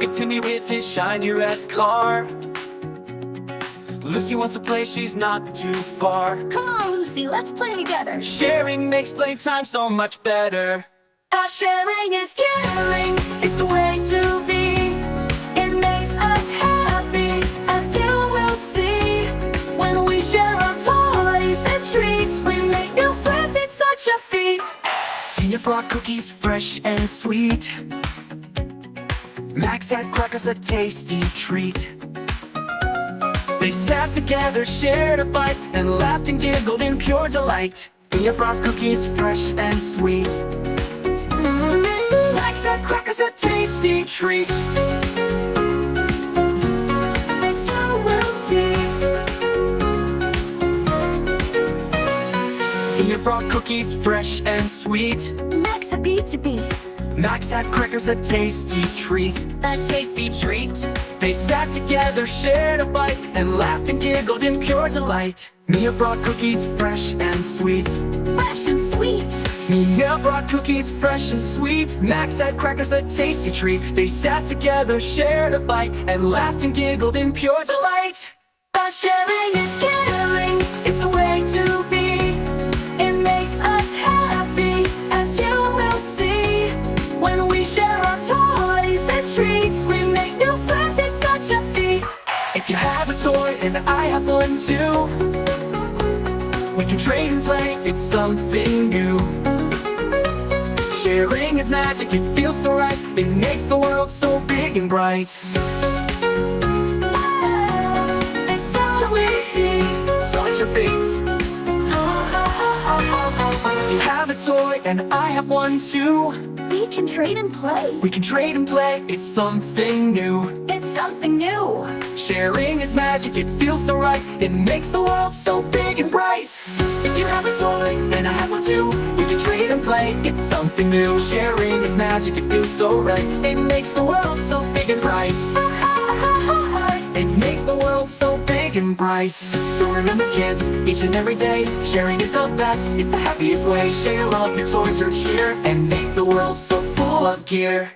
at Timmy with his shiny red car. Lucy wants to play, she's not too far. Come on, Lucy, let's play together. Sharing makes playtime so much better. Our sharing is caring, it's the way to be. It makes us happy, as you will see. When we share our toys and treats, we make new friends, it's such a feat. Tina brought cookies fresh and sweet. Max had crackers, a tasty treat. They sat together, shared a bite, and laughed and giggled in pure delight. Tina brought cookies fresh and sweet. Max had crackers, a tasty treat. And so we'll see. Tina brought cookies fresh and sweet. Max a B to B. Max had crackers, a tasty treat. A tasty treat. They sat together, shared a bite, and laughed and giggled in pure delight. Mia brought cookies fresh and sweet. Fresh and sweet. Mia brought cookies fresh and sweet. Max had crackers, a tasty treat. They sat together, shared a bite, and laughed and giggled in pure delight. Our sharing is caring, it's the way to be. It makes us happy, as you will see. When we share our toys and treats, we make new friends, it's such a feat. If you have a toy and I have one too, we can trade and play, it's something new. Sharing is magic, it feels so right. It makes the world so big and bright. It's such a way to see. Such a feat. If you have a toy and I have one too, We can trade and play. we can trade and play, it's something new. It's something new. Sharing is magic, it feels so right. It makes the world so big and bright. If you have a toy and I have one too, we can trade and play, it's something new. Sharing is magic, it feels so right. It makes the world so big and bright. It makes the world so big and bright. So remember kids, each and every day, sharing is the best, it's the happiest way. Share love, your toys are cheer, and make the world so full of gear.